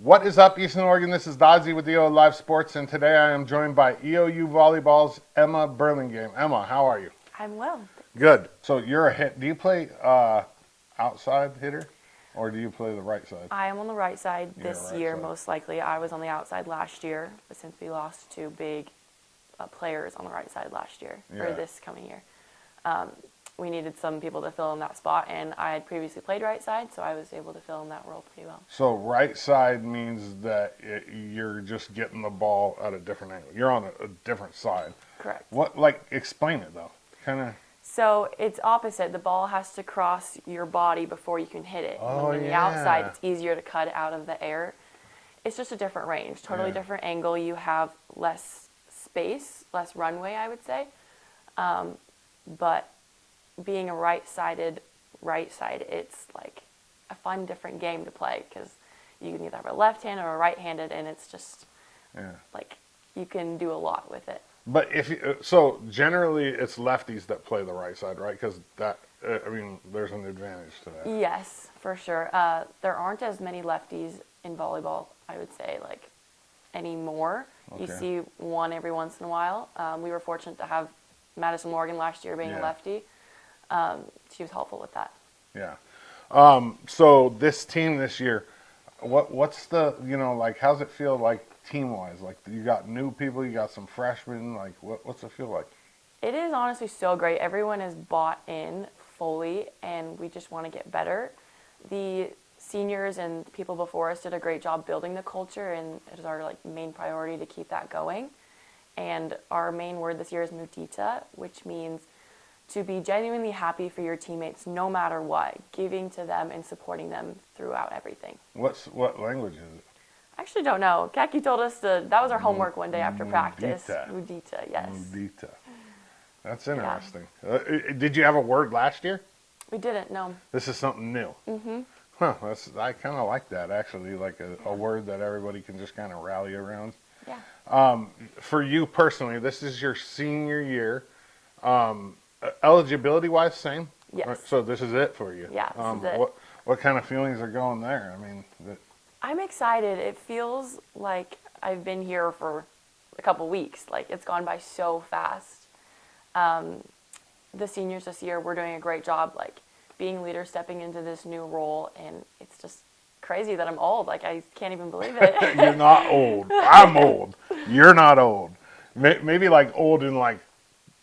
What is up, Eastern Oregon? This is Dodzy with EOAlive Sports, and today I am joined by EOU Volleyball's Emma Burlingame. Emma, how are you? I'm well. Good. So you're a hit. Do you play outside hitter, or do you play the right side? I am on the right side this right year, side. most likely. I was on the outside last year, but since we lost two big players on the right side last year, or this coming year, we needed some people to fill in that spot, and I had previously played right side, so I was able to fill in that role pretty well. So right side means that you're just getting the ball at a different angle. You're on a different side. Correct. What? Like, explain it though. Kind of. So it's opposite. The ball has to cross your body before you can hit it. Oh, when on the outside, it's easier to cut it out of the air. It's just a different range, totally different angle. You have less space, less runway, I would say. But being a right-sided right side, it's like a fun, different game to play because you can either have a left-handed or a right-handed, and it's just like you can do a lot with it. But so generally it's lefties that play the right side, right? Because there's an advantage to that. Yes, for sure. There aren't as many lefties in volleyball, I would say, like anymore. Okay. You see one every once in a while. We were fortunate to have Madison Morgan last year being a lefty. She was helpful with that. Yeah. So this team this year, what's the, how's it feel like team-wise? Like, you got new people, you got some freshmen, like, what's it feel like? It is honestly so great. Everyone is bought in fully, and we just want to get better. The seniors and people before us did a great job building the culture, and it is our main priority to keep that going. And our main word this year is mudita, which means to be genuinely happy for your teammates no matter what, giving to them and supporting them throughout everything. What language is it? I actually don't know. Kaki told us that was our homework one day after practice. Mudita, yes. Mudita. That's interesting. Yeah. Did you have a word last year? We didn't, no. This is something new. Mm-hmm. Huh, I kind of like that, actually, like a word that everybody can just kind of rally around. Yeah. For you personally, this is your senior year. Eligibility-wise, same? Yes. Right, so this is it for you? Yeah, this is it. What kind of feelings are going there? I'm excited. It feels like I've been here for a couple weeks. Like, it's gone by so fast. The seniors this year, we're doing a great job, being leaders, stepping into this new role, and it's just crazy that I'm old. I can't even believe it. You're not old. I'm old. You're not old. Maybe old in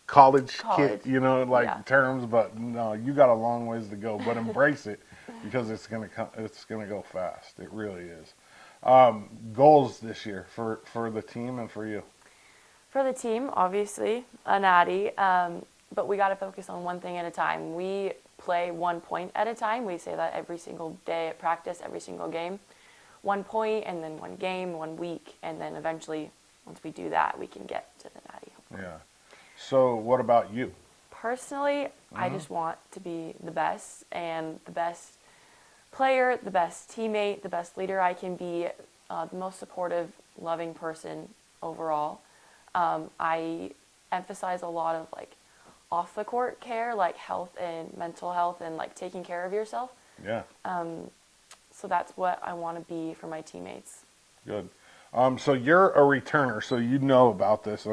college kid, terms, but no, you got a long ways to go. But embrace it because it's gonna go fast. It really is. Goals this year for the team and for you. For the team, obviously, a natty, but we got to focus on one thing at a time. We play 1 point at a time. We say that every single day at practice, every single game. 1 point, and then 1 game, 1 week, and then eventually, once we do that, we can get to the natty. Hopefully. Yeah. So what about you? Personally, I just want to be the best, and the best player, the best teammate, the best leader I can be, the most supportive, loving person overall. I emphasize a lot of off the court care, health and mental health, and taking care of yourself. Yeah. So that's what I want to be for my teammates. Good. So you're a returner, so you know about this.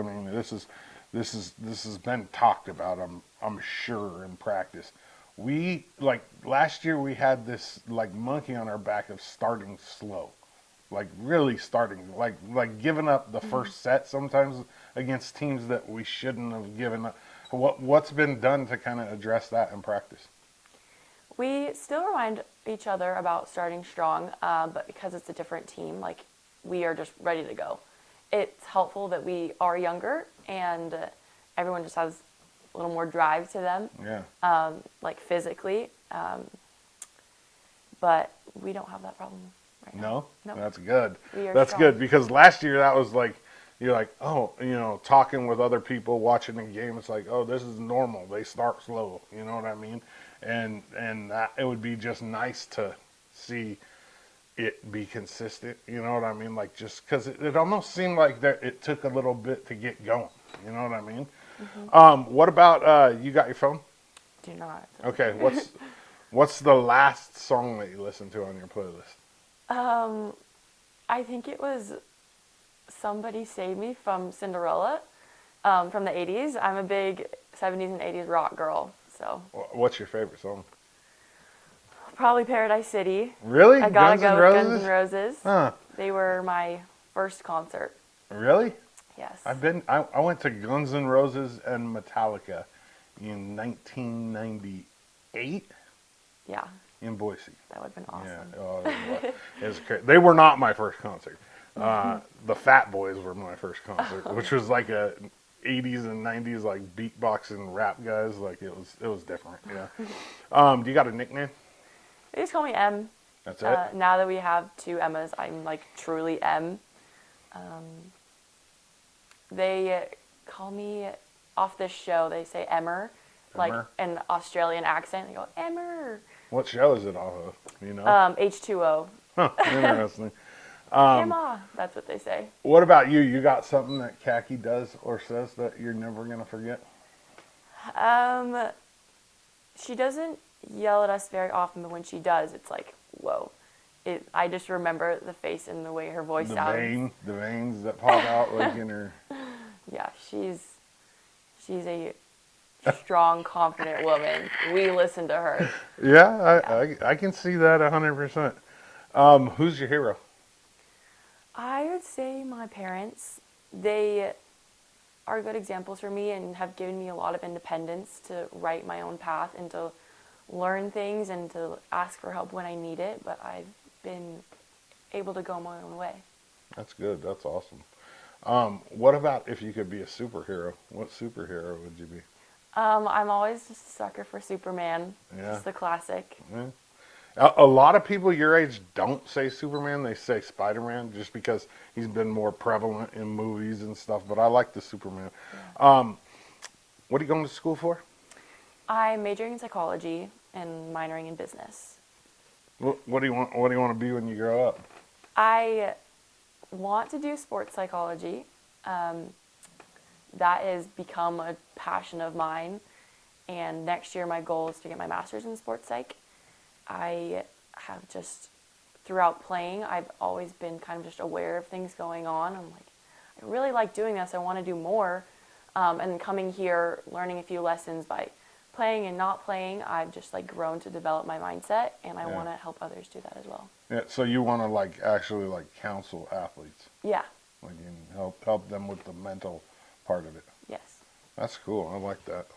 This has been talked about. I'm sure in practice. We last year we had this monkey on our back of starting slow, really starting giving up the first set sometimes against teams that we shouldn't have given up. What's been done to kind of address that in practice? We still remind each other about starting strong, but because it's a different team, we are just ready to go. It's helpful that we are younger and everyone just has a little more drive to them. Yeah. Physically, but we don't have that problem right now. No, that's good. That's strong. Good because last year that was you're talking with other people, watching the game. It's oh, this is normal. They start slow. You know what I mean? And that, it would be just nice to see it be consistent. You know what I mean? Just because it almost seemed like that it took a little bit to get going. You know what I mean? Mm-hmm. What about you? Got your phone? Do not. Okay. What's the last song that you listened to on your playlist? I think it was Somebody Save Me from Cinderella, from the 80s. I'm a big 70s and 80s rock girl, so What's your favorite song? probably Paradise City. Really? I gotta Guns go N' with Roses? Guns N' Roses. Huh. They were my first concert. Really? Yes. I went to Guns N' Roses and Metallica in 1998 Yeah, in Boise. that would have been awesome. Yeah, oh, it was crazy. They were not my first concert. The Fat Boys were my first concert, which was like a 80s and 90s like beatboxing rap guys. Like it was different. Yeah. Do you got a nickname? They just call me M. That's it. Now that we have two Emmas, I'm like truly M. They call me off this show. They say Emmer, like Emmer? an Australian accent. They go Emmer. What show is it off of? You know? H2O. Huh, interesting. Emma. That's what they say. What about you? You got something that Khaki does or says that you're never gonna forget? She doesn't yell at us very often, but when she does, it's like, whoa. I just remember the face and the way her voice sounds. The veins that pop out like in her. Yeah, she's a strong, confident woman. We listen to her. Yeah, I can see that 100%. Who's your hero? I would say my parents. They are good examples for me and have given me a lot of independence to write my own path and to learn things and to ask for help when I need it, but I've been able to go my own way. That's good. That's awesome. What about if you could be a superhero? What superhero would you be? I'm always just a sucker for Superman. Yeah. Just the classic. Yeah. A lot of people your age don't say Superman. They say Spider-Man just because he's been more prevalent in movies and stuff. But I like the Superman. Yeah. What are you going to school for? I'm majoring in psychology and minoring in business. What do you want? What do you want to be when you grow up? I want to do sports psychology. That has become a passion of mine. And next year my goal is to get my master's in sports psych. I have just, throughout playing, I've always been kind of just aware of things going on. I'm like, I really like doing this. I want to do more. And coming here, learning a few lessons by playing and not playing, I've just like grown to develop my mindset, and I want to help others do that as well. Yeah. So you want to like actually like counsel athletes? Yeah. Like you help them with the mental part of it. Yes. That's cool. I like that.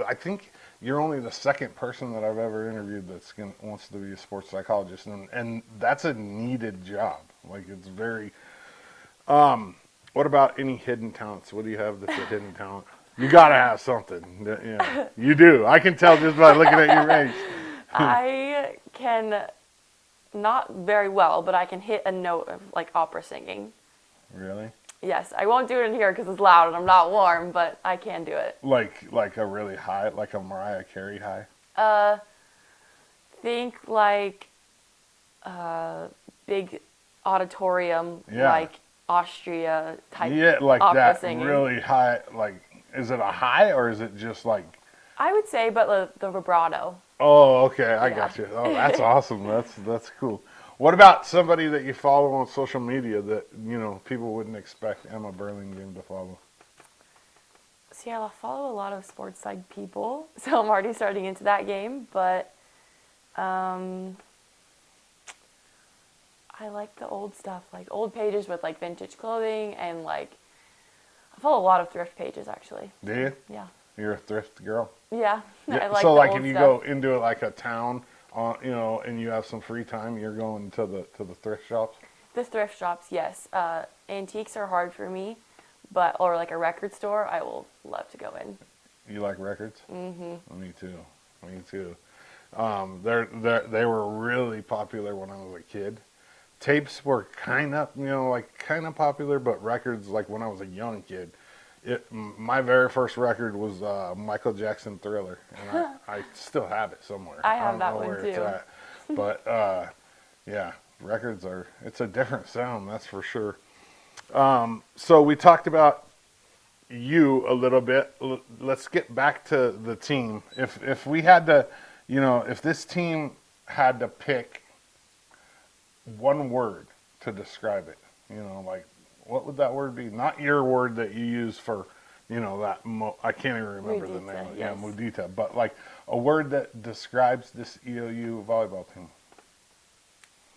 I think you're only the second person that I've ever interviewed that's wants to be a sports psychologist, and that's a needed job. Like it's very. What about any hidden talents? What do you have that's a hidden talent? You gotta have something. Yeah, you do. I can tell just by looking at your face. I can, not very well, but I can hit a note of like opera singing. Really? Yes, I won't do it in here because it's loud and I'm not warm, but I can do it. Like a really high, like a Mariah Carey high? Think like big auditorium, like Austria type like opera that singing. really high, like, is it a high or is it just like? I would say, but the vibrato. Oh, okay, I got you. Oh, that's awesome. That's cool. What about somebody that you follow on social media that, you know, people wouldn't expect Emma Burlingame to follow? See, I follow a lot of sports psych people, so I'm already starting into that game, but I like the old stuff, like old pages with like vintage clothing, and like I follow a lot of thrift pages actually. Do you? Yeah. You're a thrift girl? Yeah. I like so the like old if you stuff. go into like a town, you know, and you have some free time, you're going to the thrift shops? The thrift shops, yes. Antiques are hard for me, or like a record store, I will love to go in. You like records? Mm-hmm. Me too. They were really popular when I was a kid. Tapes were kind of popular, but records, like when I was a young kid, my very first record was Michael Jackson Thriller, and I still have it somewhere. I have don't that know one where too. it's at. But yeah, records it's a different sound, that's for sure. So we talked about you a little bit. Let's get back to the team. If we had to, you know, if this team had to pick one word to describe it? Like what would that word be? Not your word that you use for, that I can't even remember the name of it. Yes. Yeah, mudita. But like a word that describes this EOU volleyball team.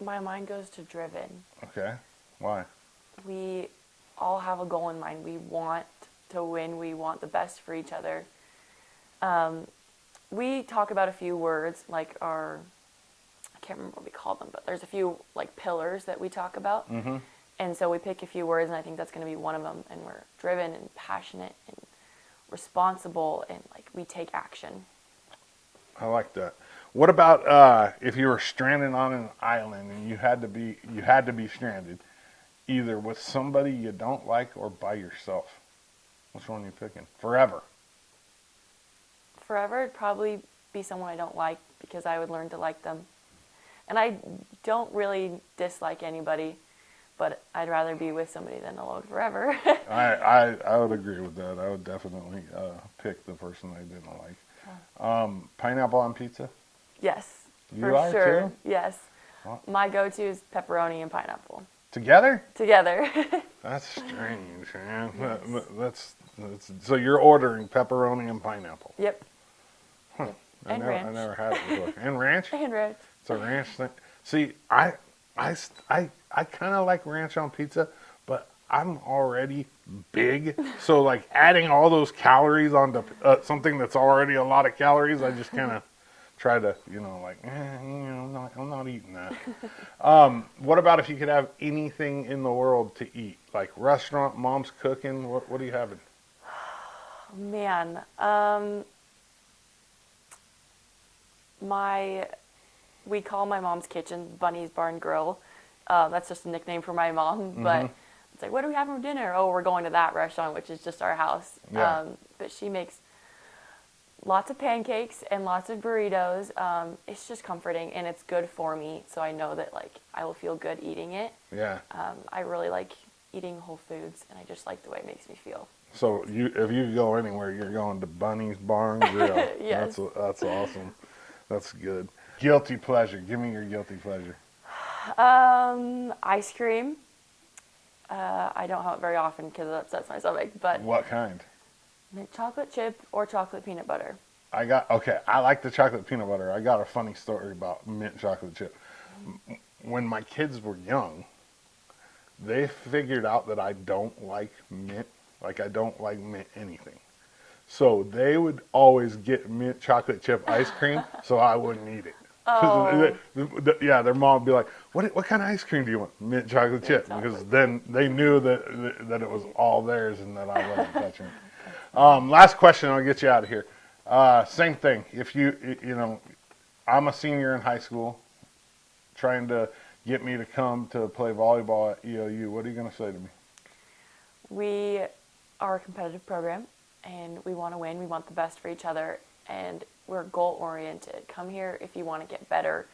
My mind goes to driven. Okay. Why? We all have a goal in mind. We want to win. We want the best for each other. We talk about a few words, like I can't remember what we call them, but there's a few like pillars that we talk about. Mm-hmm. And so we pick a few words, and I think that's going to be one of them. And we're driven and passionate and responsible, and like we take action. I like that. What about if you were stranded on an island and you had to be stranded, either with somebody you don't like or by yourself? Which one are you picking? Forever. Forever, it'd probably be someone I don't like because I would learn to like them. And I don't really dislike anybody, but I'd rather be with somebody than alone forever. I would agree with that. I would definitely pick the person I didn't like. Pineapple on pizza? Yes, You for are sure. too? Yes. Well, My go-to is pepperoni and pineapple. together? Together. That's strange, man. Yes. That's so you're ordering pepperoni and pineapple. Yep. Huh. Yep. I And never, ranch. I never had it before. And ranch? And ranch. It's a ranch thing. See, I kind of like ranch on pizza, but I'm already big. So like adding all those calories onto something that's already a lot of calories, I just kind of try to, I'm not eating that. What about if you could have anything in the world to eat? Like restaurant, mom's cooking, what are you having? Man, we call my mom's kitchen Bunny's Barn Grill. That's just a nickname for my mom, but it's like, what are we having for dinner? Oh, we're going to that restaurant, which is just our house. Yeah. But she makes lots of pancakes and lots of burritos. It's just comforting, and it's good for me, so I know that like I will feel good eating it. Yeah. I really like eating whole foods, and I just like the way it makes me feel. So if you go anywhere, you're going to Bunny's Barn Grill. Yes. That's awesome. That's good. Guilty pleasure. Give me your guilty pleasure. Ice cream. I don't have it very often because it upsets my stomach, but What kind? mint chocolate chip or chocolate peanut butter. I like the chocolate peanut butter. I got a funny story about mint chocolate chip. When my kids were young, they figured out that I don't like mint. Like I don't like mint anything. So they would always get mint chocolate chip ice cream so I wouldn't eat it. Oh. Yeah, their mom would be like, what kind of ice cream do you want? Mint chocolate chip. Because then they knew that it was all theirs and that I wasn't touching it. Last question, I'll get you out of here. Same thing. If I'm a senior in high school trying to get me to come to play volleyball at EOU, what are you going to say to me? We are a competitive program, and we want to win. We want the best for each other, and we're goal-oriented. Come here if you want to get better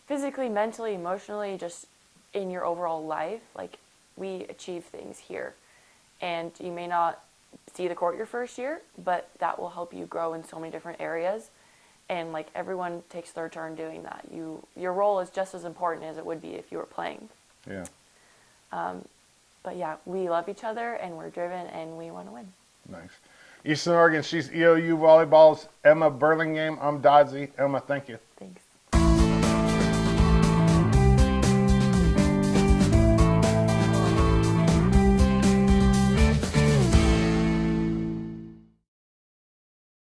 physically, mentally, emotionally, just in your overall life. Like, we achieve things here. And you may not see the court your first year, but that will help you grow in so many different areas. And, like, everyone takes their turn doing that. Your role is just as important as it would be if you were playing. Yeah. But, yeah, we love each other, and we're driven, and we want to win. Nice. Eastern Oregon, she's EOU Volleyball's Emma Burlingame. I'm Dodzy. Emma, thank you.